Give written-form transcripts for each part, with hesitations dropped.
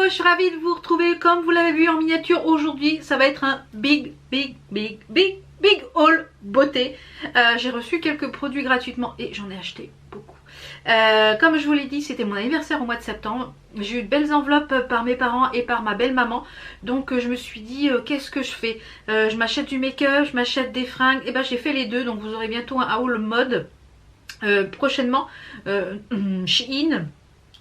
je suis ravie de vous retrouver. Comme vous l'avez vu en miniature aujourd'hui, ça va être un big haul beauté. J'ai reçu quelques produits gratuitement et j'en ai acheté beaucoup. Comme je vous l'ai dit, c'était mon anniversaire au mois de septembre. J'ai eu de belles enveloppes par mes parents et par ma belle maman. Donc je me suis dit qu'est-ce que je fais, je m'achète du make-up, je m'achète des fringues. Et ben j'ai fait les deux, donc vous aurez bientôt un haul mode prochainement Shein,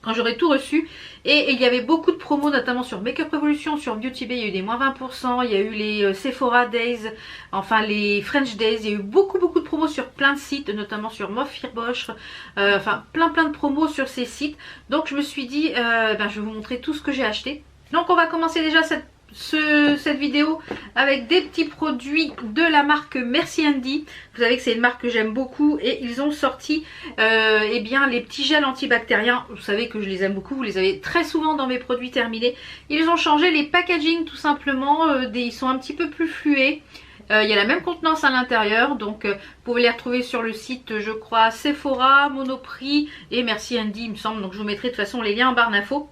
quand j'aurai tout reçu. Et il y avait beaucoup de promos, notamment sur Makeup Revolution, sur Beauty Bay, il y a eu des moins 20%, il y a eu les Sephora Days, enfin les French Days, il y a eu beaucoup de promos sur plein de sites, notamment sur Mofirbosch, enfin plein de promos sur ces sites. Donc je me suis dit, je vais vous montrer tout ce que j'ai acheté. Donc on va commencer déjà cette vidéo avec des petits produits de la marque Merci Handy. Vous savez que c'est une marque que j'aime beaucoup et ils ont sorti eh bien les petits gels antibactériens. Vous savez que je les aime beaucoup, vous les avez très souvent dans mes produits terminés. Ils ont changé les packaging tout simplement, ils sont un petit peu plus flués. Il y a la même contenance à l'intérieur, donc vous pouvez les retrouver sur le site, je crois, Sephora, Monoprix et Merci Handy il me semble. Donc je vous mettrai de toute façon les liens en barre d'infos.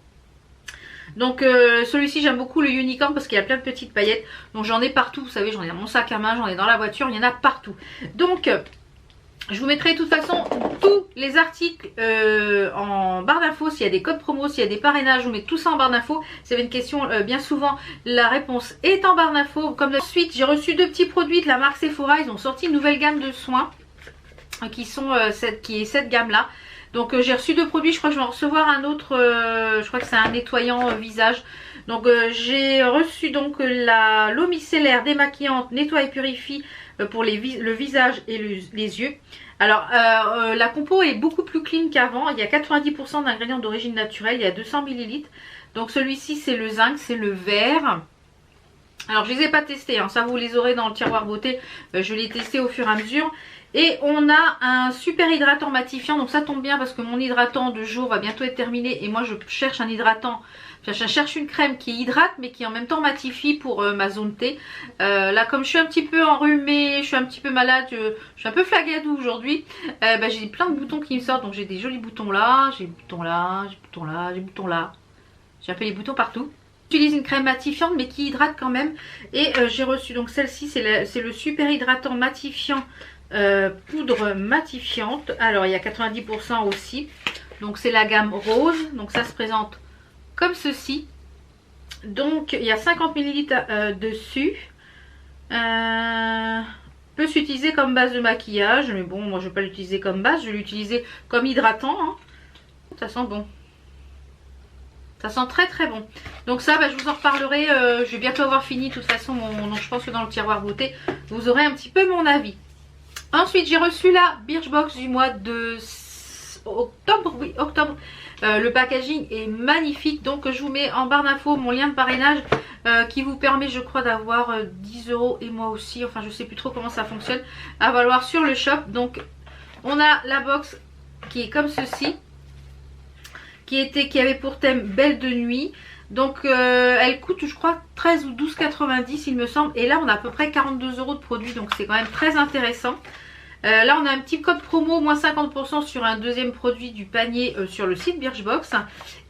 Donc celui-ci j'aime beaucoup le unicorn parce qu'il y a plein de petites paillettes. Donc j'en ai partout, vous savez, j'en ai dans mon sac à main, j'en ai dans la voiture, il y en a partout. Donc je vous mettrai de toute façon tous les articles en barre d'infos. S'il y a des codes promo, s'il y a des parrainages, je vous mets tout ça en barre d'infos. C'est une question bien souvent, la réponse est en barre d'infos. Ensuite j'ai reçu deux petits produits de la marque Sephora. Ils ont sorti une nouvelle gamme de soins qui est cette gamme là. Donc j'ai reçu deux produits, je crois que je vais en recevoir un autre, je crois que c'est un nettoyant visage. Donc j'ai reçu donc l'eau micellaire démaquillante, nettoie et purifie pour le visage et les yeux. Alors la compo est beaucoup plus clean qu'avant, il y a 90% d'ingrédients d'origine naturelle, il y a 200 ml. Donc celui-ci c'est le zinc, c'est le vert. Alors je les ai pas testés, hein, ça vous les aurez dans le tiroir beauté, je les ai testés au fur et à mesure. Et on a un super hydratant matifiant, donc ça tombe bien parce que mon hydratant de jour va bientôt être terminé. Et moi je cherche un hydratant, je cherche une crème qui hydrate mais qui en même temps matifie pour ma zone T. Là comme je suis un petit peu enrhumée, je suis un petit peu malade, je suis un peu flagadou aujourd'hui. J'ai plein de boutons qui me sortent, donc j'ai des jolis boutons là, j'ai des boutons là, j'ai des boutons là, j'ai des boutons là. J'ai un peu les boutons partout. J'utilise une crème matifiante mais qui hydrate quand même. Et j'ai reçu donc celle-ci, c'est le super hydratant matifiant. Poudre matifiante. Alors il y a 90% aussi. Donc c'est la gamme rose. Donc ça se présente comme ceci. Donc il y a 50 ml dessus. Peut s'utiliser comme base de maquillage. Mais bon, moi je ne vais pas l'utiliser comme base. Je vais l'utiliser comme hydratant. Hein. Ça sent bon. Ça sent très bon. Donc ça je vous en reparlerai. Je vais bientôt avoir fini de toute façon. Donc je pense que dans le tiroir beauté vous aurez un petit peu mon avis. Ensuite j'ai reçu la Birchbox du mois de octobre. Oui, octobre. Le packaging est magnifique. Donc je vous mets en barre d'infos mon lien de parrainage qui vous permet je crois d'avoir 10 € et moi aussi. Enfin je sais plus trop comment ça fonctionne. À valoir sur le shop. Donc on a la box qui est comme ceci. Qui avait pour thème Belle de nuit. Donc elle coûte je crois 13 ou 12,90 il me semble. Et là on a à peu près 42 € de produits. Donc c'est quand même très intéressant. Là on a un petit code promo moins 50% sur un deuxième produit du panier sur le site Birchbox.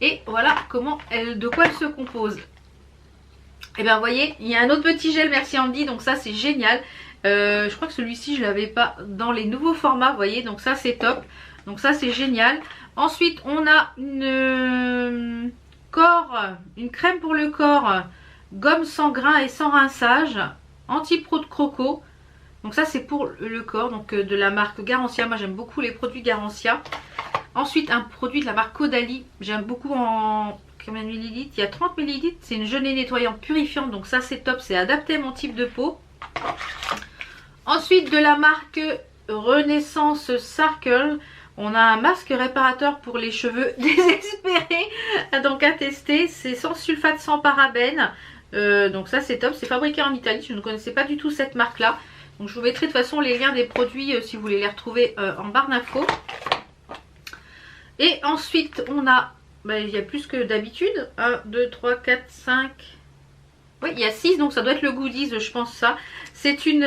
Et voilà de quoi elle se compose. Et bien vous voyez il y a un autre petit gel Merci Handy. Donc ça c'est génial. Je crois que celui-ci je ne l'avais pas dans les nouveaux formats. Vous voyez donc ça c'est top. Donc ça c'est génial. Ensuite on a une crème pour le corps, gomme sans grain et sans rinçage, anti-pro de croco. Donc ça c'est pour le corps, donc de la marque Garancia. Moi j'aime beaucoup les produits Garancia. Ensuite un produit de la marque Caudalie. J'aime beaucoup en combien de millilitres? Il y a 30 ml. C'est une gelée nettoyante purifiante. Donc ça c'est top, c'est adapté à mon type de peau. Ensuite de la marque Renaissance Circle. On a un masque réparateur pour les cheveux désespérés. Donc à tester. C'est sans sulfate, sans parabènes. Donc ça c'est top. C'est fabriqué en Italie. Je ne connaissais pas du tout cette marque là. Donc je vous mettrai de toute façon les liens des produits si vous voulez les retrouver en barre d'infos. Et ensuite on a, il y a plus que d'habitude. 1, 2, 3, 4, 5. Oui il y a 6 donc ça doit être le goodies je pense ça. C'est une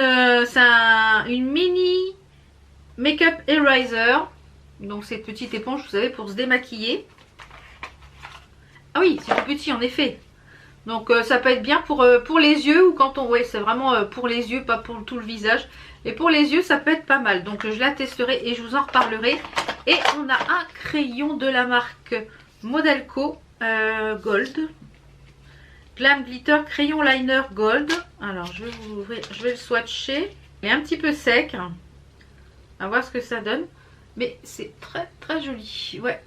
mini make-up eraser. Donc cette petite éponge vous savez pour se démaquiller. Ah oui, c'est tout petit en effet. Donc ça peut être bien pour les yeux ou quand on... Ouais, c'est vraiment pour les yeux, pas pour tout le visage. Et pour les yeux, ça peut être pas mal. Donc je la testerai et je vous en reparlerai. Et on a un crayon de la marque Modelco Gold. Glam Glitter Crayon Liner Gold. Alors je vais vous ouvrir, je vais le swatcher. Il est un petit peu sec. On va voir ce que ça donne. Mais c'est très très joli. Ouais.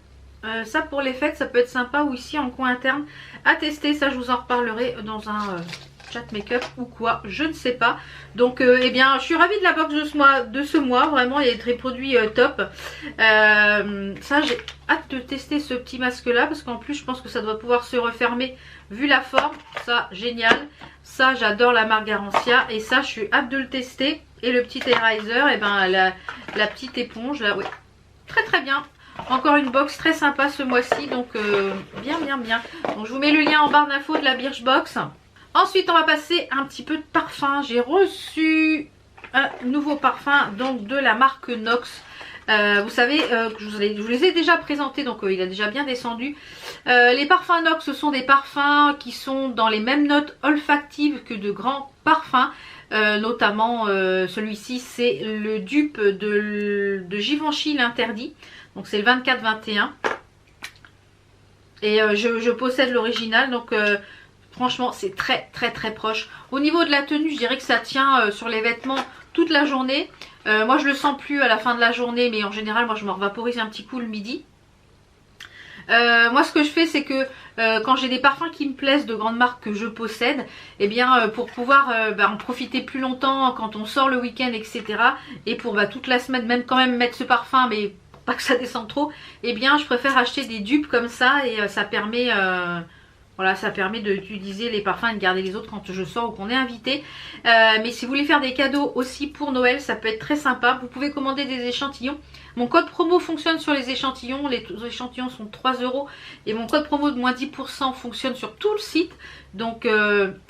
Ça pour les fêtes ça peut être sympa, ou ici en coin interne à tester. Ça je vous en reparlerai dans un chat make-up ou quoi, je ne sais pas. Donc eh bien je suis ravie de la box de ce mois. Vraiment il y a des produits top. Ça j'ai hâte de tester ce petit masque là, parce qu'en plus je pense que ça doit pouvoir se refermer vu la forme. Ça génial. Ça j'adore la marque Garancia, et ça je suis hâte de le tester. Et le petit eraser, et ben la petite éponge là, oui, très très bien. Encore une box très sympa ce mois-ci, donc bien bien bien. Donc je vous mets le lien en barre d'infos de la Birchbox. Ensuite on va passer un petit peu de parfum. J'ai reçu un nouveau parfum donc de la marque Nox. Vous savez que je vous les ai déjà présentés, donc il a déjà bien descendu. Les parfums Nox, ce sont des parfums qui sont dans les mêmes notes olfactives que de grands parfums. Notamment celui-ci c'est le dupe de Givenchy l'interdit. Donc c'est le 24-21. Et je possède l'original, donc franchement c'est très très très proche. Au niveau de la tenue, je dirais que ça tient sur les vêtements toute la journée. Moi je le sens plus à la fin de la journée, mais en général moi je me revaporise un petit coup le midi. Moi ce que je fais c'est que quand j'ai des parfums qui me plaisent de grandes marques que je possède, et eh bien pour pouvoir en profiter plus longtemps quand on sort le week-end, etc. Et pour toute la semaine même quand même mettre ce parfum, mais pas que ça descende trop, et eh bien je préfère acheter des dupes comme ça, et ça permet voilà, ça permet d'utiliser les parfums et de garder les autres quand je sors ou qu'on est invité. Mais si vous voulez faire des cadeaux aussi pour Noël, ça peut être très sympa. Vous pouvez commander des échantillons. Mon code promo fonctionne sur les échantillons. Les échantillons sont 3 € et mon code promo de moins 10% fonctionne sur tout le site. Donc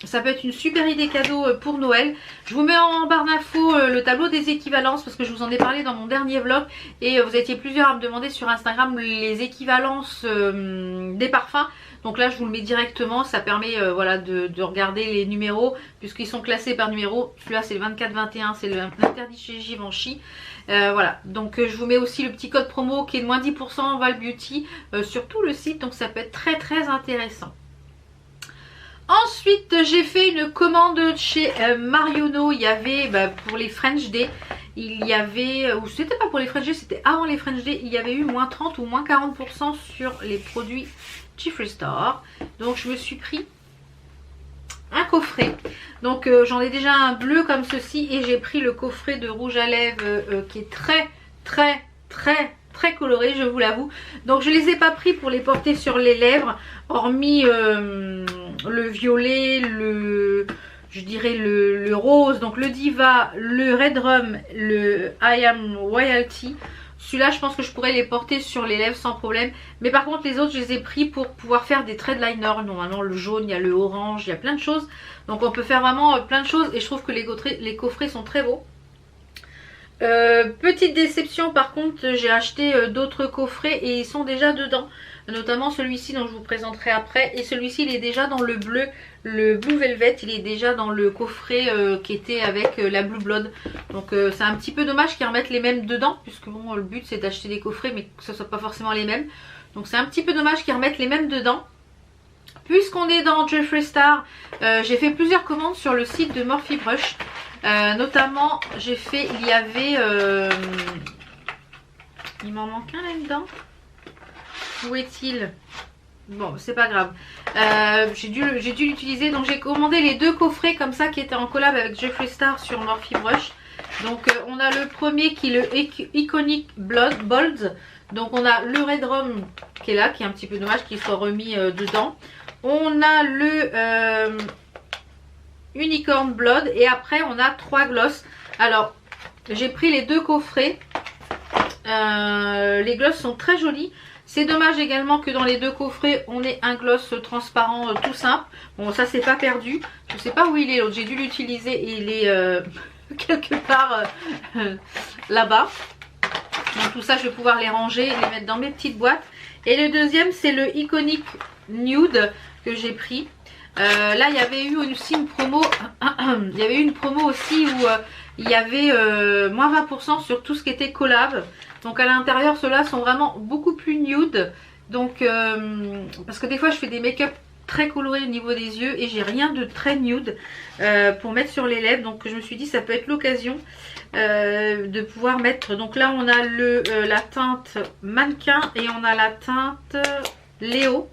ça peut être une super idée cadeau pour Noël. Je vous mets en barre d'infos le tableau des équivalences, parce que je vous en ai parlé dans mon dernier vlog. Et vous étiez plusieurs à me demander sur Instagram les équivalences des parfums. Donc là je vous le mets directement, ça permet voilà, de regarder les numéros puisqu'ils sont classés par numéro. Celui-là c'est le 24-21, c'est l'interdit chez Givenchy. Voilà, donc je vous mets aussi le petit code promo qui est de moins 10% Val Beauty sur tout le site, donc ça peut être très très intéressant. Ensuite j'ai fait une commande chez Marionneau. Il y avait pour les French Day, il y avait, ou c'était pas pour les French Day, c'était avant les French Day, il y avait eu moins 30 ou moins 40% sur les produits Jeffree Star. Donc je me suis pris un coffret. Donc j'en ai déjà un bleu comme ceci, et j'ai pris le coffret de rouge à lèvres qui est très très très très coloré, je vous l'avoue. Donc je les ai pas pris pour les porter sur les lèvres, hormis le violet, je dirais le rose, donc le Diva, le Red Rum, le I Am Royalty. Celui-là je pense que je pourrais les porter sur les lèvres sans problème. Mais par contre les autres je les ai pris pour pouvoir faire des traits de liner. Normalement le jaune, il y a le orange, il y a plein de choses. Donc on peut faire vraiment plein de choses, et je trouve que les coffrets sont très beaux. Petite déception par contre, j'ai acheté d'autres coffrets et ils sont déjà dedans. Notamment celui-ci dont je vous présenterai après. Et celui-ci il est déjà dans le bleu, le Blue Velvet. Il est déjà dans le coffret qui était avec la Blue Blood. Donc c'est un petit peu dommage qu'ils remettent les mêmes dedans, puisque bon, le but c'est d'acheter des coffrets mais que ce ne soit pas forcément les mêmes. Donc c'est un petit peu dommage qu'ils remettent les mêmes dedans. Puisqu'on est dans Jeffree Star, j'ai fait plusieurs commandes sur le site de Morphe Brush. Notamment j'ai fait, il y avait il m'en manque un là-dedans. Où est-il? Bon c'est pas grave, j'ai dû l'utiliser. Donc j'ai commandé les deux coffrets comme ça qui étaient en collab avec Jeffree Star sur Morphe Brush. Donc on a le premier qui est le Iconic Bold. Donc on a le Red Rum qui est là, qui est un petit peu dommage qu'il soit remis dedans. On a le Unicorn Blood, et après on a 3 gloss. Alors j'ai pris les deux coffrets. Les gloss sont très jolis. C'est dommage également que dans les deux coffrets on ait un gloss transparent tout simple. Bon ça c'est pas perdu. Je sais pas où il est l'autre, j'ai dû l'utiliser et il est quelque part là-bas. Donc tout ça je vais pouvoir les ranger et les mettre dans mes petites boîtes. Et le deuxième c'est le Iconic Nude que j'ai pris. Là il y avait eu aussi une promo. Il y avait eu une promo aussi où il y avait moins 20% sur tout ce qui était collab. Donc à l'intérieur ceux-là sont vraiment beaucoup plus nude. Donc parce que des fois je fais des make-up très colorés au niveau des yeux et j'ai rien de très nude pour mettre sur les lèvres. Donc je me suis dit ça peut être l'occasion de pouvoir mettre. Donc là on a la teinte mannequin et on a la teinte Léo.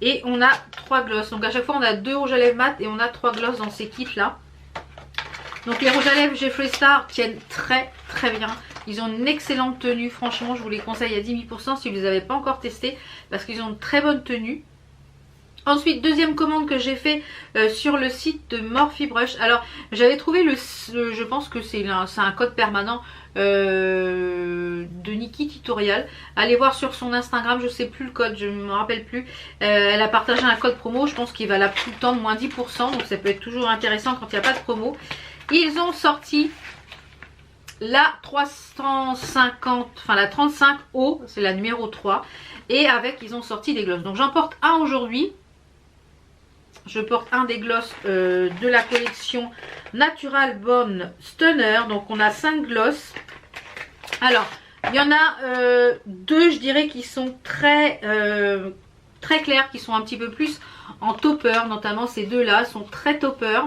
Et on a 3 glosses. Donc à chaque fois on a 2 rouges à lèvres mat et on a 3 glosses dans ces kits là. Donc les rouges à lèvres Jeffree Star tiennent très bien. Ils ont une excellente tenue. Franchement je vous les conseille à 10 000% si vous ne les avez pas encore testés. Parce qu'ils ont une très bonne tenue. Ensuite, deuxième commande que j'ai fait sur le site de Morphe Brush. Alors, j'avais trouvé je pense que c'est un code permanent de Nikki Tutorial. Allez voir sur son Instagram, je sais plus le code, je ne me rappelle plus. Elle a partagé un code promo, je pense qu'il va là tout le temps de moins 10%. Donc ça peut être toujours intéressant quand il n'y a pas de promo. Ils ont sorti la 350, enfin la 35 haut, c'est la numéro 3. Et avec, ils ont sorti des glosses. Donc j'en porte un aujourd'hui. Je porte un des glosses de la collection Natural Bone Stunner. Donc on a 5 glosses. Alors il y en a 2 je dirais qui sont très clairs, qui sont un petit peu plus en topper. Notamment ces deux là sont très topper.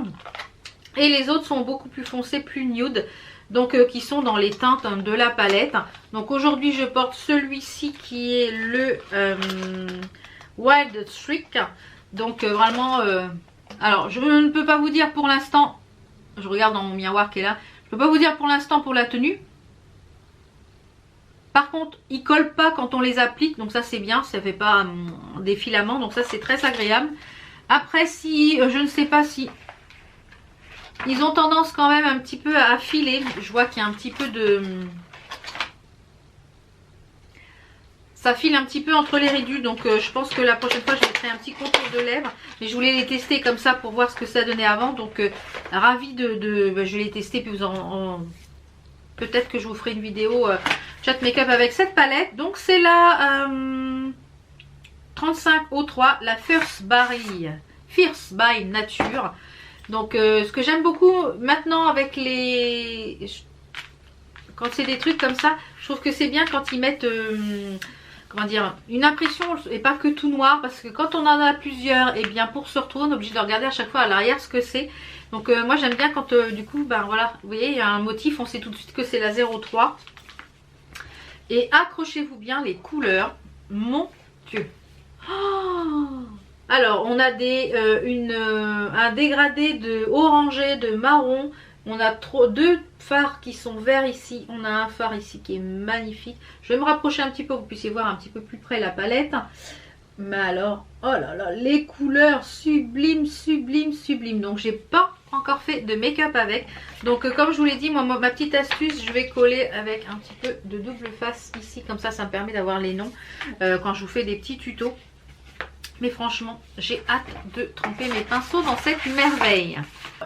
Et les autres sont beaucoup plus foncés, plus nude. Donc qui sont dans les teintes de la palette. Donc aujourd'hui je porte celui-ci qui est le Wild Streak. Donc vraiment, alors je ne peux pas vous dire pour l'instant, je regarde dans mon miroir qui est là, je ne peux pas vous dire pour l'instant pour la tenue. Par contre, ils ne collent pas quand on les applique, donc ça c'est bien, ça ne fait pas des filaments, donc ça c'est très agréable. Après si, je ne sais pas si, ils ont tendance quand même un petit peu à filer, je vois qu'il y a un petit peu de... Ça file un petit peu entre les réduits, donc je pense que la prochaine fois je mettrai un petit contour de lèvres. Mais je voulais les tester comme ça pour voir ce que ça donnait avant. Donc ravie je vais les tester puis peut-être que je vous ferai une vidéo chat make-up avec cette palette. Donc c'est la 3503, la Fierce by Nature. Donc ce que j'aime beaucoup maintenant avec quand c'est des trucs comme ça, je trouve que c'est bien quand ils mettent... comment dire, une impression et pas que tout noir, parce que quand on en a plusieurs, et bien pour se retrouver on est obligé de regarder à chaque fois à l'arrière ce que c'est. Donc moi j'aime bien quand du coup ben voilà, vous voyez il y a un motif, on sait tout de suite que c'est la 03. Et accrochez-vous bien les couleurs, mon Dieu. Oh, alors on a un dégradé de orangé, de marron. On a deux fards qui sont verts ici. On a un fard ici qui est magnifique. Je vais me rapprocher un petit peu pour que vous puissiez voir un petit peu plus près la palette. Mais alors, oh là là, les couleurs sublimes, sublimes, sublimes. Donc j'ai pas encore fait de make-up avec. Donc comme je vous l'ai dit, moi ma petite astuce, je vais coller avec un petit peu de double face ici. Comme ça, ça me permet d'avoir les noms quand je vous fais des petits tutos. Mais franchement, j'ai hâte de tremper mes pinceaux dans cette merveille.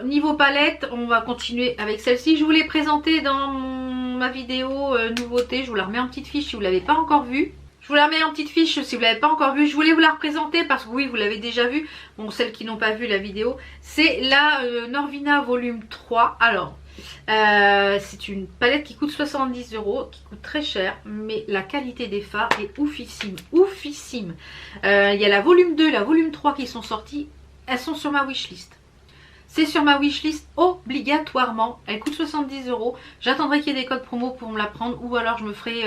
Niveau palette, on va continuer avec celle-ci. Je vous l'ai présentée dans ma vidéo nouveauté. Je vous la remets en petite fiche si vous ne l'avez pas encore vue. Je vous la remets en petite fiche si vous ne l'avez pas encore vue. Je voulais vous la représenter parce que oui, vous l'avez déjà vue. Bon, celles qui n'ont pas vu la vidéo, c'est la Norvina volume 3. Alors, c'est une palette qui coûte 70 €, qui coûte très cher, mais la qualité des fards est oufissime, oufissime. Il y a la volume 2, la volume 3 qui sont sorties, elles sont sur ma wishlist. C'est sur ma wishlist obligatoirement, elle coûte 70 €. J'attendrai qu'il y ait des codes promo pour me la prendre ou alors je me ferai,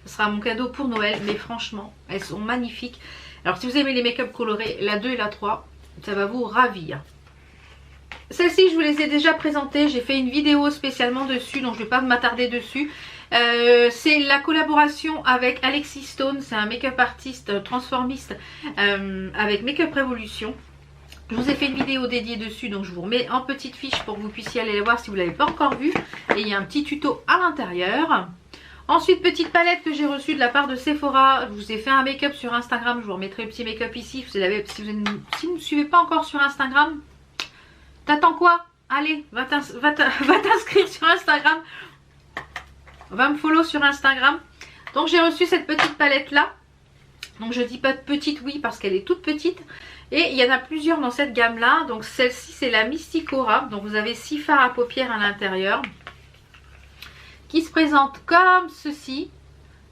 ce sera mon cadeau pour Noël, mais franchement, elles sont magnifiques. Alors si vous aimez les make-up colorés, la 2 et la 3, ça va vous ravir. Celles-ci, je vous les ai déjà présentées. J'ai fait une vidéo spécialement dessus, donc je ne vais pas m'attarder dessus. C'est la collaboration avec Alexis Stone. C'est un make-up artiste transformiste avec Make-up Revolution. Je vous ai fait une vidéo dédiée dessus, donc je vous remets en petite fiche pour que vous puissiez aller les voir si vous ne l'avez pas encore vu. Et il y a un petit tuto à l'intérieur. Ensuite, petite palette que j'ai reçue de la part de Sephora. Je vous ai fait un make-up sur Instagram. Je vous remettrai le petit make-up ici. Si vous ne me suivez pas encore sur Instagram, t'attends quoi? Allez, va t'inscrire sur Instagram. Va me follow sur Instagram. Donc j'ai reçu cette petite palette là. Donc je dis pas de petite, oui, parce qu'elle est toute petite. Et il y en a plusieurs dans cette gamme là. Donc celle-ci c'est la Mysticora. Donc vous avez 6 fards à paupières à l'intérieur, qui se présentent comme ceci.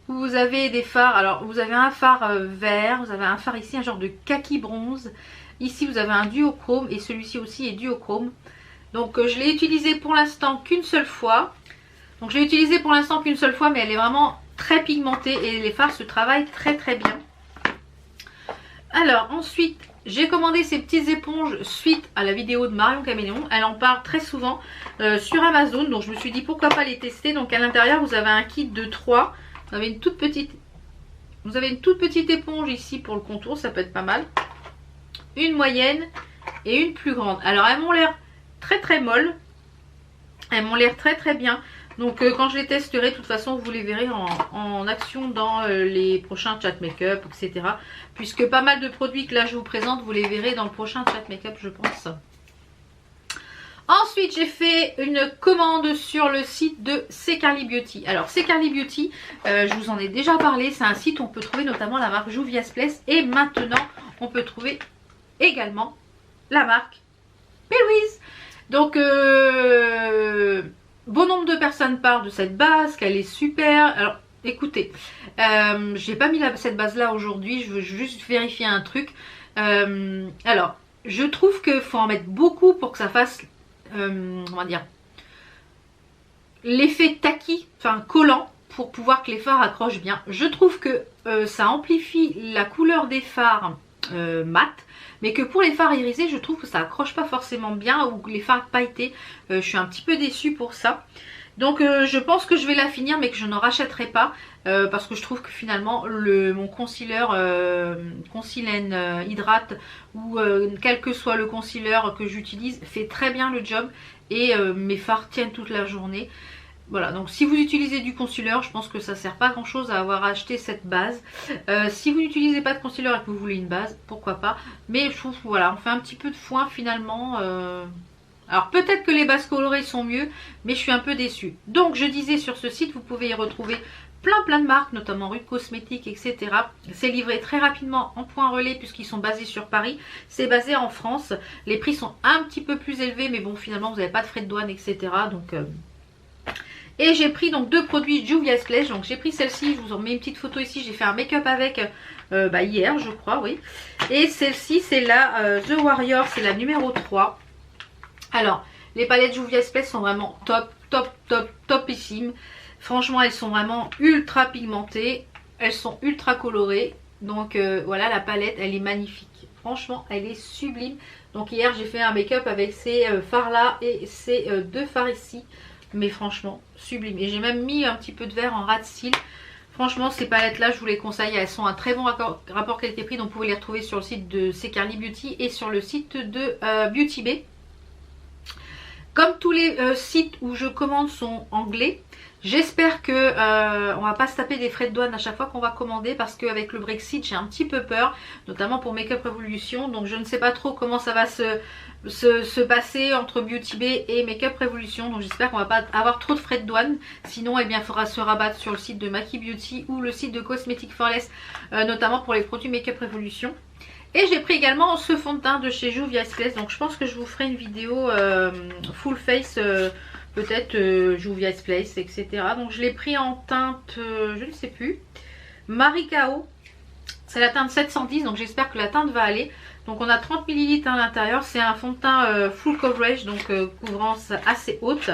Vous avez des fards, alors vous avez un phare vert, vous avez un phare ici, un genre de kaki bronze. Ici vous avez un duochrome et celui-ci aussi est duochrome. Donc je l'ai utilisé pour l'instant qu'une seule fois. Donc je l'ai utilisé pour l'instant qu'une seule fois, mais elle est vraiment très pigmentée et les fards se travaillent très très bien. Alors ensuite, j'ai commandé ces petites éponges suite à la vidéo de Marion Caméléon. Elle en parle très souvent sur Amazon, donc je me suis dit pourquoi pas les tester. Donc à l'intérieur vous avez un kit de 3. Vous avez une toute petite éponge ici pour le contour, ça peut être pas mal. Une moyenne et une plus grande. Alors elles m'ont l'air très très molles. Elles m'ont l'air très très bien. Donc quand je les testerai, de toute façon vous les verrez en action dans les prochains chat make-up, etc. Puisque pas mal de produits que là je vous présente, vous les verrez dans le prochain chat make-up, je pense. Ensuite j'ai fait une commande sur le site de C'est Carly Beauty. Alors C'est Carly Beauty, je vous en ai déjà parlé, c'est un site où on peut trouver notamment la marque Juvia's Place. Et maintenant on peut trouver également la marque Louise. Donc bon nombre de personnes parlent de cette base, qu'elle est super. Alors écoutez, j'ai pas mis cette base là aujourd'hui, je veux juste vérifier un truc. Alors je trouve qu'il faut en mettre beaucoup pour que ça fasse on va dire l'effet tacky, enfin collant, pour pouvoir que les fards accrochent bien. Je trouve que ça amplifie la couleur des fards mat, mais que pour les fards irisés je trouve que ça accroche pas forcément bien, ou les fards pailletés, je suis un petit peu déçue pour ça. Donc je pense que je vais la finir, mais que je n'en rachèterai pas, parce que je trouve que finalement mon concealer Concealer Hydrate, ou quel que soit le concealer que j'utilise, fait très bien le job, et mes fards tiennent toute la journée. Voilà, donc si vous utilisez du concealer, je pense que ça sert pas grand chose à avoir acheté cette base. Si vous n'utilisez pas de concealer et que vous voulez une base, pourquoi pas. Mais je trouve, voilà, on fait un petit peu de foin finalement. Alors peut-être que les bases colorées sont mieux, mais je suis un peu déçue. Donc je disais, sur ce site vous pouvez y retrouver plein de marques, notamment Rude Cosmétique, etc. C'est livré très rapidement en point relais puisqu'ils sont basés sur Paris. C'est basé en France. Les prix sont un petit peu plus élevés, mais bon, finalement vous n'avez pas de frais de douane, etc. Donc et j'ai pris donc 2 produits Juvia's Place. Donc j'ai pris celle-ci, je vous en mets une petite photo ici. J'ai fait un make-up avec hier, je crois, oui. Et celle-ci c'est la The Warrior, c'est la numéro 3. Alors les palettes Juvia's Place sont vraiment topissime. Franchement elles sont vraiment ultra pigmentées, elles sont ultra colorées. Donc voilà, la palette elle est magnifique. Franchement elle est sublime. Donc hier j'ai fait un make-up avec ces fards là et ces 2 fards ici. Mais franchement sublime. Et j'ai même mis un petit peu de vert en ras de cils. Franchement ces palettes là je vous les conseille. Elles sont un très bon rapport qualité-prix. Donc vous pouvez les retrouver sur le site de C'est Carly Beauty et sur le site de Beauty Bay. Comme tous les sites où je commande sont anglais, j'espère que on va pas se taper des frais de douane à chaque fois qu'on va commander, parce qu'avec le Brexit j'ai un petit peu peur, notamment pour Makeup Revolution. Donc je ne sais pas trop comment ça va se passer entre Beauty Bay et Makeup Revolution. Donc j'espère qu'on va pas avoir trop de frais de douane. Sinon eh bien il faudra se rabattre sur le site de Maki Beauty ou le site de Cosmetic for Less, notamment pour les produits Makeup Revolution. Et j'ai pris également ce fond de teint de chez Juvia's Place. Donc je pense que je vous ferai une vidéo full face, peut-être Juvia's Place, etc. Donc je l'ai pris en teinte, je ne sais plus, Maricao. C'est la teinte 710, donc j'espère que la teinte va aller. Donc on a 30 ml à l'intérieur. C'est un fond de teint full coverage, donc couvrance assez haute.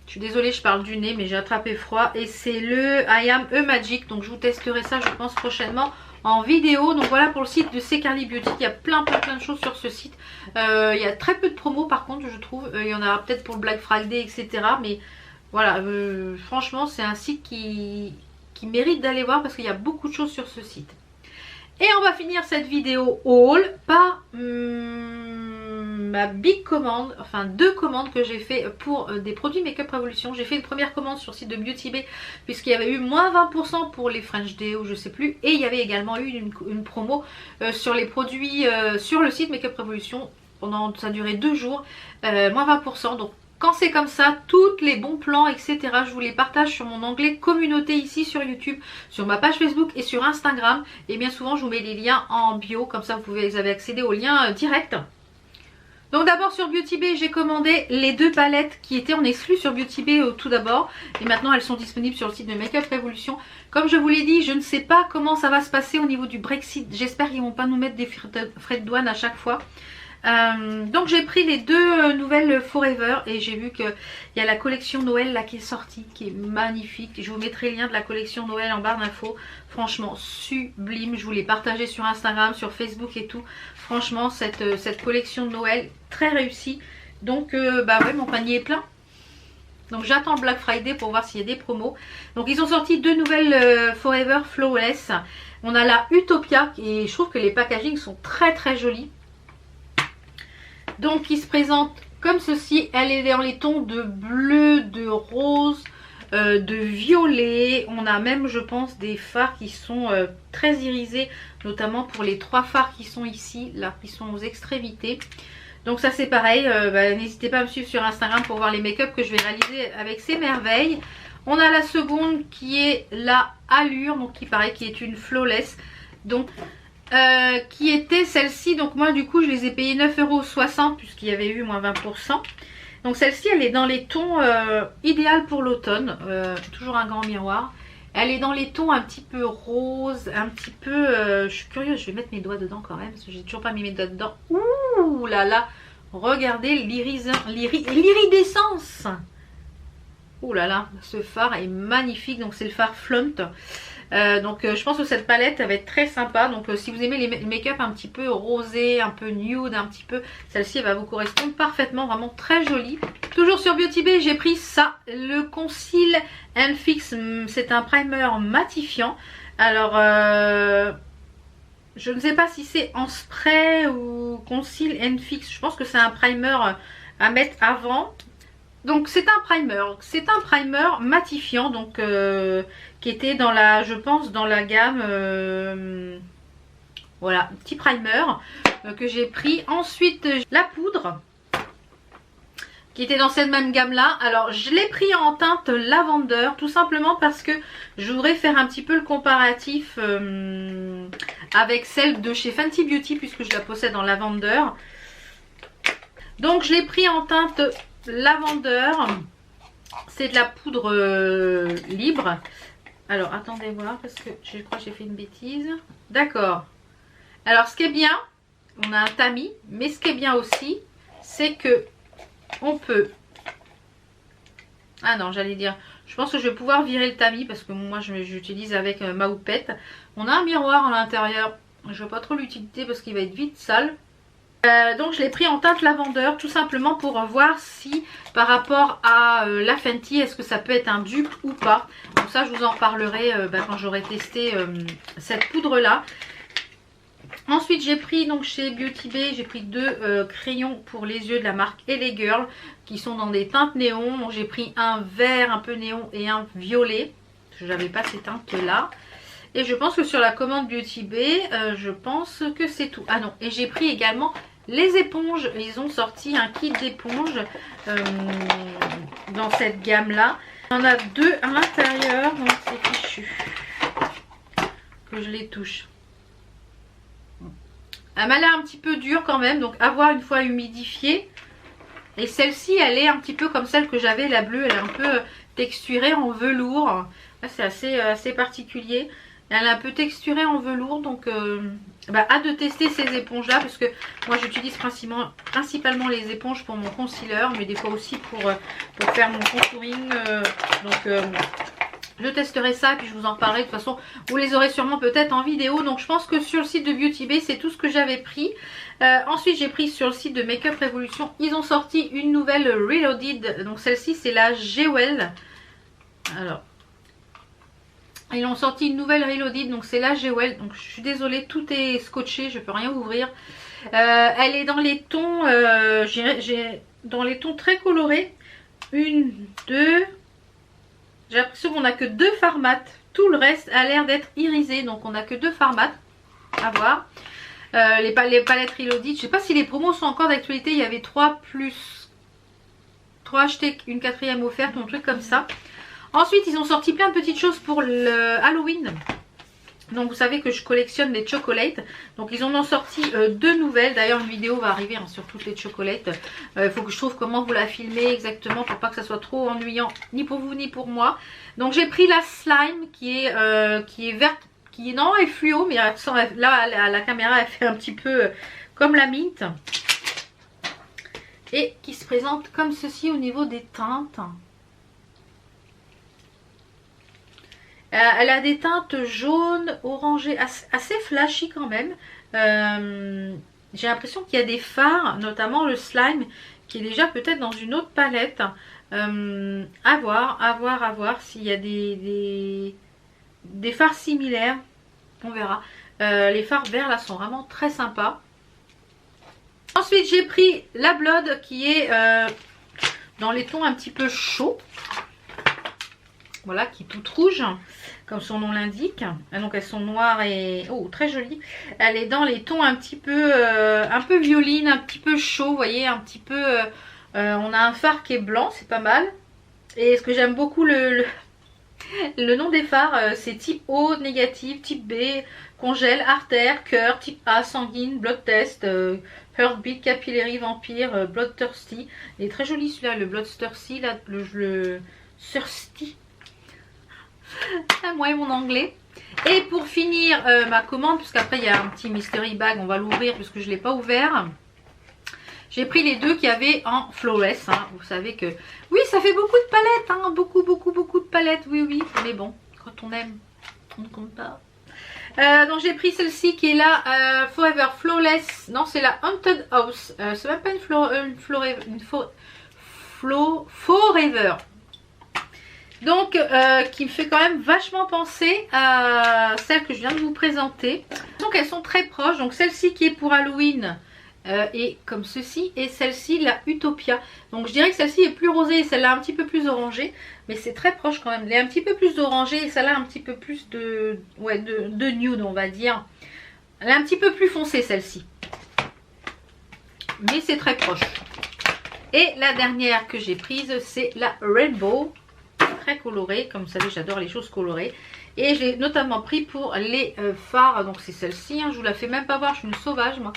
Je suis désolée, je parle du nez, mais j'ai attrapé froid. Et c'est le I Am A Magic. Donc je vous testerai ça, je pense, prochainement en vidéo. Donc voilà pour le site de C'est Carly Beauty. Il y a plein de choses sur ce site. Il y a très peu de promos par contre, je trouve. Il y en aura peut-être pour le Black Friday, etc. Mais voilà, franchement c'est un site qui mérite d'aller voir, parce qu'il y a beaucoup de choses sur ce site. Et on va finir cette vidéo haul par ma big commande, enfin 2 commandes que j'ai fait pour des produits Makeup Revolution. J'ai fait une première commande sur le site de Beauty Bay, puisqu'il y avait eu moins 20% pour les French Deo, je sais plus. Et il y avait également eu une promo sur les produits sur le site Makeup Revolution. Ça a duré 2 jours, moins 20%. Donc Quand c'est comme ça, tous les bons plans, etc., je vous les partage sur mon onglet communauté ici sur YouTube, sur ma page Facebook et sur Instagram. Et bien souvent, je vous mets les liens en bio, comme ça vous avez accédé aux liens directs. Donc d'abord sur Beauty Bay, j'ai commandé les 2 palettes qui étaient en exclu sur Beauty Bay tout d'abord. Et maintenant elles sont disponibles sur le site de Make Up Revolution. Comme je vous l'ai dit, je ne sais pas comment ça va se passer au niveau du Brexit. J'espère qu'ils ne vont pas nous mettre des frais de douane à chaque fois. Donc j'ai pris les 2 nouvelles Forever et j'ai vu qu'il y a la collection Noël là qui est sortie, qui est magnifique. Je vous mettrai le lien de la collection Noël en barre d'infos. Franchement sublime, je vous l'ai partagé sur Instagram, sur Facebook et tout. Franchement cette collection de Noël très réussie. Donc bah ouais, mon panier est plein. Donc j'attends le Black Friday pour voir s'il y a des promos. Donc ils ont sorti 2 nouvelles Forever Flawless. On a la Utopia et je trouve que les packagings sont très très jolis. Donc il se présente comme ceci, elle est dans les tons de bleu, de rose, de violet. On a même je pense des fards qui sont très irisés, notamment pour les 3 fards qui sont ici, là qui sont aux extrémités. Donc ça c'est pareil, n'hésitez pas à me suivre sur Instagram pour voir les make-up que je vais réaliser avec ces merveilles. On a la seconde qui est la Allure, donc qui paraît qui est une flawless. Donc qui était celle-ci, donc moi du coup je les ai payés 9,60 € puisqu'il y avait eu moins 20%. Donc celle-ci elle est dans les tons idéal pour l'automne, toujours un grand miroir. Elle est dans les tons un petit peu rose, un petit peu, je suis curieuse, je vais mettre mes doigts dedans quand même parce que j'ai toujours pas mis mes doigts dedans. Ouh là là, regardez l'iridescence. Ouh là là, ce phare est magnifique, donc c'est le phare Flaunt. Je pense que cette palette elle va être très sympa. Donc si vous aimez les make-up un petit peu rosé, un peu nude, un petit peu, celle-ci elle va vous correspondre parfaitement, vraiment très jolie. Toujours sur Beauty Bay, j'ai pris ça, le Conceal and Fix. C'est un primer matifiant. Alors je ne sais pas si c'est en spray ou Conceal and Fix. Je pense que c'est un primer à mettre avant. Donc c'est un primer matifiant, donc qui était dans la, je pense dans la gamme, voilà, petit primer que j'ai pris. Ensuite la poudre qui était dans cette même gamme là. Alors je l'ai pris en teinte lavender, tout simplement parce que je voudrais faire un petit peu le comparatif avec celle de chez Fenty Beauty, puisque je la possède en lavender. Donc je l'ai pris en teinte lavender, c'est de la poudre libre. Alors attendez voir parce que je crois que j'ai fait une bêtise. D'accord. Alors ce qui est bien, on a un tamis, mais ce qui est bien aussi, c'est que on peut... Ah non, j'allais dire, je pense que je vais pouvoir virer le tamis parce que moi j'utilise avec ma houppette. On a un miroir à l'intérieur, je ne vois pas trop l'utilité parce qu'il va être vite sale. Donc je l'ai pris en teinte lavender tout simplement pour voir si par rapport à la Fenty, est-ce que ça peut être un dupe ou pas. Donc ça je vous en parlerai quand j'aurai testé cette poudre là. Ensuite j'ai pris donc chez Beauty Bay, j'ai pris 2 crayons pour les yeux de la marque LA Girl qui sont dans des teintes néon. Donc j'ai pris un vert un peu néon et un violet, parce que j'avais pas ces teintes là. Et je pense que sur la commande Beauty Bay, je pense que c'est tout. Ah non, et j'ai pris également les éponges. Ils ont sorti un kit d'éponges dans cette gamme là. Il y en a 2 à l'intérieur, donc c'est fichu que je les touche. Elle m'a l'air un petit peu dure quand même, donc à voir une fois humidifiée. Et celle-ci elle est un petit peu comme celle que j'avais, la bleue, elle est un peu texturée en velours. C'est assez particulier. Elle est un peu texturée en velours, donc hâte de tester ces éponges là, parce que moi j'utilise principalement les éponges pour mon concealer, mais des fois aussi pour faire mon contouring. Je testerai ça et puis je vous en parlerai. De toute façon vous les aurez sûrement peut-être en vidéo. Donc je pense que sur le site de Beauty Bay c'est tout ce que j'avais pris. Ensuite j'ai pris sur le site de Make Up Revolution, ils ont sorti une nouvelle Reloaded. Donc celle-ci c'est la Jewel. Alors ils ont sorti une nouvelle Reloaded, donc c'est la Jewel. Donc je suis désolée, tout est scotché, je peux rien ouvrir. Elle est dans les tons, dans les tons très colorés. 1, 2. J'ai l'impression qu'on n'a que 2 fards mat. Tout le reste a l'air d'être irisé, donc on n'a que 2 fards mat. À voir. Les palettes Reloaded, je sais pas si les promos sont encore d'actualité. Il y avait 3 plus pour acheter une quatrième offerte ou un truc comme ça. Ensuite, ils ont sorti plein de petites choses pour le Halloween. Donc vous savez que je collectionne les chocolates. Donc ils en ont sorti 2 nouvelles. D'ailleurs une vidéo va arriver hein, sur toutes les chocolates. Il faut que je trouve comment vous la filmez exactement pour pas que ça soit trop ennuyant ni pour vous ni pour moi. Donc j'ai pris la slime qui est verte, qui non est fluo mais elle sent, là à la caméra elle fait un petit peu comme la mint. Et qui se présente comme ceci au niveau des teintes. Elle a des teintes jaunes, orangées, assez flashy quand même. J'ai l'impression qu'il y a des fards, notamment le slime, qui est déjà peut-être dans une autre palette. À voir s'il y a des fards similaires. On verra. Les fards verts là sont vraiment très sympas. Ensuite j'ai pris la Blood qui est dans les tons un petit peu chauds. Voilà, qui est toute rouge, comme son nom l'indique. Donc elles sont noires et oh très jolies. Elle est dans les tons un peu violine, un petit peu chaud, vous voyez, un petit peu. On a un phare qui est blanc, c'est pas mal. Et ce que j'aime beaucoup le nom des phares, c'est type O négatif, type B congèle, artère, cœur, type A sanguine, blood test, heartbeat, capillary, vampire, blood thirsty. Il est très joli celui-là, le blood thirsty, là, le thirsty. Moi et mon anglais. Et pour finir ma commande, puisqu'après il y a un petit mystery bag, on va l'ouvrir puisque je ne l'ai pas ouvert. J'ai pris les 2 qu'il y avait en flawless. Hein. Vous savez que oui, ça fait beaucoup de palettes. Hein. Beaucoup de palettes. Oui. Mais bon, quand on aime, on ne compte pas. Donc j'ai pris celle-ci qui est là, Forever Flawless. Non, c'est la Haunted House. C'est même pas Forever. Donc qui me fait quand même vachement penser à celle que je viens de vous présenter. Donc elles sont très proches. Donc celle-ci qui est pour Halloween est comme ceci. Et celle-ci la Utopia. Donc je dirais que celle-ci est plus rosée et celle-là un petit peu plus orangée. Mais c'est très proche quand même. Elle est un petit peu plus orangée et celle-là un petit peu plus de nude on va dire. Elle est un petit peu plus foncée celle-ci. Mais c'est très proche. Et la dernière que j'ai prise c'est la Rainbow. Très colorée, comme vous savez j'adore les choses colorées et je l'ai notamment pris pour les fards, donc c'est celle-ci, hein, je vous la fais même pas voir, je suis une sauvage moi,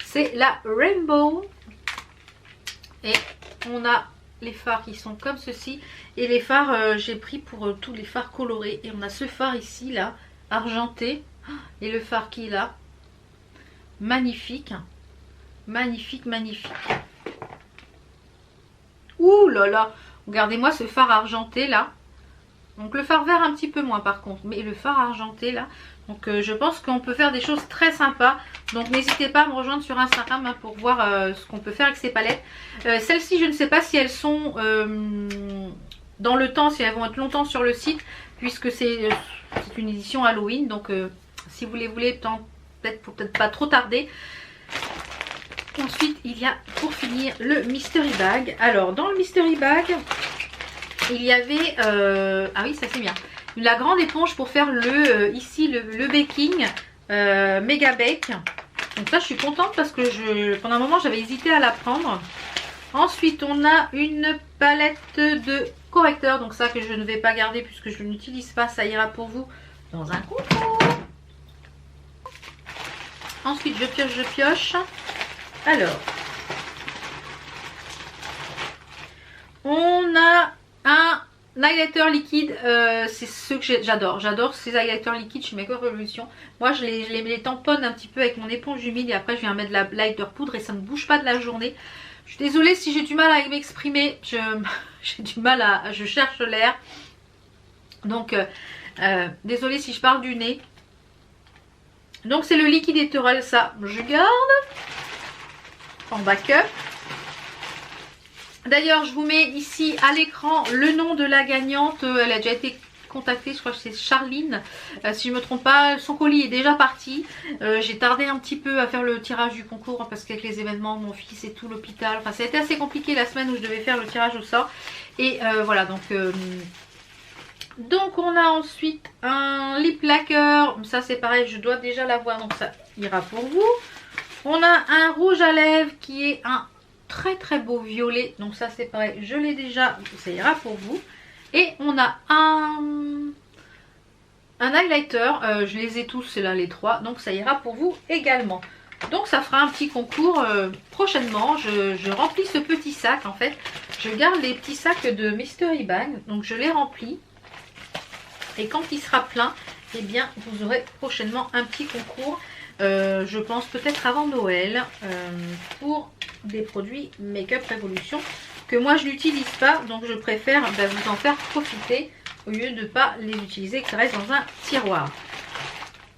c'est la Rainbow et on a les fards qui sont comme ceci et les fards j'ai pris pour tous les fards colorés et on a ce phare ici là, argenté et le phare qui est là, magnifique, magnifique. Ouh là là, regardez-moi ce phare argenté là. Donc le phare vert un petit peu moins par contre. Mais le phare argenté là. Donc je pense qu'on peut faire des choses très sympas. Donc n'hésitez pas à me rejoindre sur Instagram hein, pour voir ce qu'on peut faire avec ces palettes. Celles-ci je ne sais pas si elles sont dans le temps, si elles vont être longtemps sur le site. Puisque c'est une édition Halloween. Donc si vous les voulez, peut-être pas trop tarder. Ensuite il y a pour finir le mystery bag. Alors dans le mystery bag il y avait ah oui ça c'est bien, la grande éponge pour faire ici le baking méga bake. Donc ça je suis contente parce que pendant un moment j'avais hésité à la prendre. Ensuite on a une palette de correcteurs, donc ça que je ne vais pas garder puisque je n'utilise pas, ça ira pour vous dans un concours. Ensuite je pioche. Alors, on a un highlighter liquide, c'est ce que j'adore. J'adore ces highlighters liquides chez Make Up Revolution. Moi, je les tamponne un petit peu avec mon éponge humide et après, je viens mettre de la highlighter poudre et ça ne bouge pas de la journée. Je suis désolée si j'ai du mal à m'exprimer. J'ai du mal je cherche l'air. Donc, désolée si je parle du nez. Donc, c'est le liquide étoile, ça, je garde en backup. D'ailleurs je vous mets ici à l'écran le nom de la gagnante, elle a déjà été contactée, je crois que c'est Charline, si je ne me trompe pas. Son colis est déjà parti. J'ai tardé un petit peu à faire le tirage du concours parce qu'avec les événements, mon fils et tout, l'hôpital, enfin ça a été assez compliqué la semaine où je devais faire le tirage au sort. Et voilà, donc on a ensuite un lip lacquer, ça c'est pareil, je dois déjà l'avoir donc ça ira pour vous. On a un rouge à lèvres qui est un très très beau violet. Donc ça c'est pareil, je l'ai déjà, ça ira pour vous. Et on a un highlighter, je les ai tous, c'est là les 3, donc ça ira pour vous également. Donc ça fera un petit concours prochainement. Je remplis ce petit sac en fait. Je garde les petits sacs de Mystery Bag, donc je les remplis. Et quand il sera plein, eh bien vous aurez prochainement un petit concours. Je pense peut-être avant Noël pour des produits Make-up Revolution que moi je n'utilise pas, donc je préfère vous en faire profiter au lieu de ne pas les utiliser, que ça reste dans un tiroir.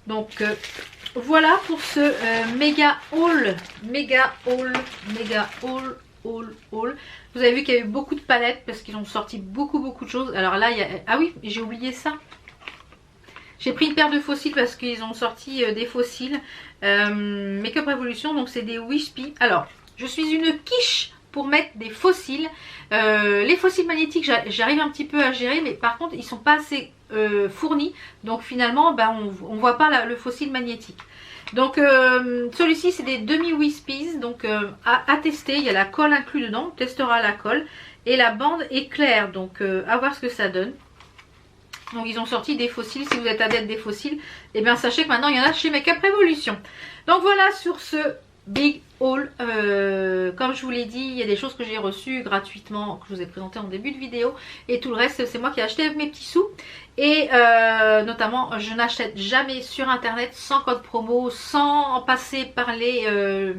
Donc voilà pour ce méga haul. Vous avez vu qu'il y a eu beaucoup de palettes parce qu'ils ont sorti beaucoup de choses. Alors là, il y a... Ah oui, j'ai oublié ça. J'ai pris une paire de fossiles parce qu'ils ont sorti des fossiles. Make-up Revolution, donc c'est des Wispy. Alors, je suis une quiche pour mettre des fossiles. Les fossiles magnétiques, j'arrive un petit peu à gérer, mais par contre, ils sont pas assez fournis. Donc finalement, on voit pas le fossile magnétique. Donc celui-ci, c'est des demi-Wispies. Donc à tester, il y a la colle inclus dedans. On testera la colle. Et la bande est claire, donc à voir ce que ça donne. Donc ils ont sorti des fossiles. Si vous êtes adepte des fossiles, et bien sachez que maintenant il y en a chez Make-up Revolution. Donc voilà sur ce big haul. Comme je vous l'ai dit, il y a des choses que j'ai reçues gratuitement, que je vous ai présentées en début de vidéo. Et tout le reste, c'est moi qui ai acheté avec mes petits sous. Et notamment, je n'achète jamais sur internet sans code promo, sans passer par les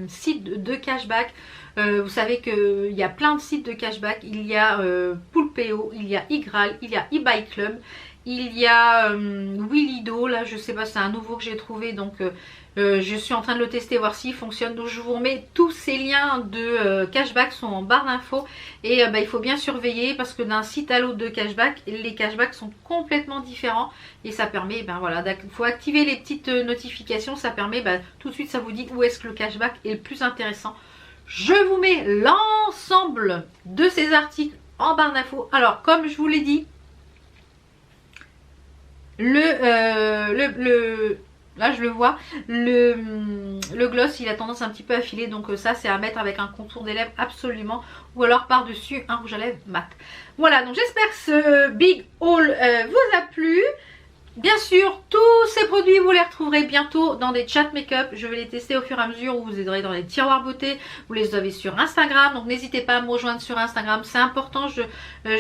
sites de cashback. Vous savez qu'il y a plein de sites de cashback. Il y a Poulpeo, il y a Igral, il y a eBay Club. Il y a Willido, là je sais pas, c'est un nouveau que j'ai trouvé, donc je suis en train de le tester, voir s'il fonctionne. Donc je vous remets tous ces liens de cashback sont en barre d'infos. Et il faut bien surveiller parce que d'un site à l'autre de cashback, les cashbacks sont complètement différents. Et ça permet, voilà, il faut activer les petites notifications, ça permet, tout de suite ça vous dit où est-ce que le cashback est le plus intéressant. Je vous mets l'ensemble de ces articles en barre d'infos. Alors comme je vous l'ai dit, là je le vois, le gloss il a tendance un petit peu à filer, donc ça c'est à mettre avec un contour des lèvres absolument, ou alors par dessus un rouge à lèvres mat. Voilà, donc j'espère que ce big haul vous a plu. Bien sûr, tous ces produits vous les retrouverez bientôt dans des chats make-up. Je vais les tester au fur et à mesure, où vous aiderez dans les tiroirs beauté. Vous les avez sur Instagram, donc n'hésitez pas à me rejoindre sur Instagram. C'est important, je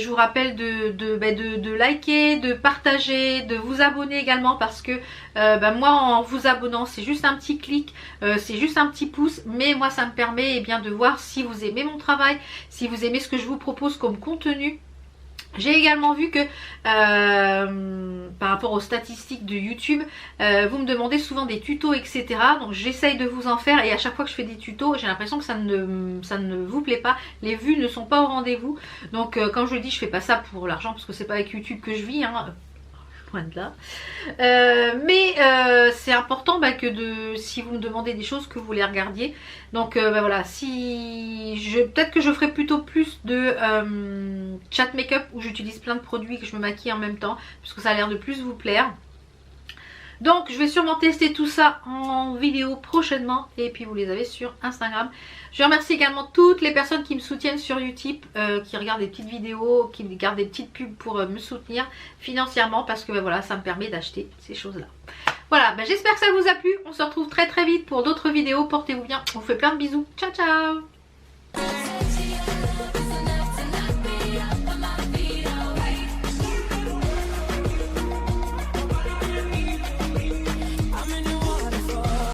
vous rappelle de liker, de partager, de vous abonner également. Parce que moi en vous abonnant, c'est juste un petit clic, c'est juste un petit pouce. Mais moi ça me permet de voir si vous aimez mon travail, si vous aimez ce que je vous propose comme contenu. J'ai également vu que par rapport aux statistiques de YouTube, vous me demandez souvent des tutos, etc. Donc j'essaye de vous en faire, et à chaque fois que je fais des tutos, j'ai l'impression que ça ne vous plaît pas. Les vues ne sont pas au rendez-vous. Donc comme je le dis, je fais pas ça pour l'argent, parce que c'est pas avec YouTube que je vis, hein. De là. Mais c'est important que si vous me demandez des choses, que vous les regardiez. Donc voilà, peut-être que je ferai plutôt plus de chat make-up où j'utilise plein de produits, que je me maquille en même temps, parce que ça a l'air de plus vous plaire. Donc je vais sûrement tester tout ça en vidéo prochainement, et puis vous les avez sur Instagram. Je remercie également toutes les personnes qui me soutiennent sur Utip, qui regardent des petites vidéos, qui regardent des petites pubs pour me soutenir financièrement, parce que voilà, ça me permet d'acheter ces choses là. Voilà, j'espère que ça vous a plu. On se retrouve très vite pour d'autres vidéos. Portez-vous bien, on vous fait plein de bisous. Ciao ciao.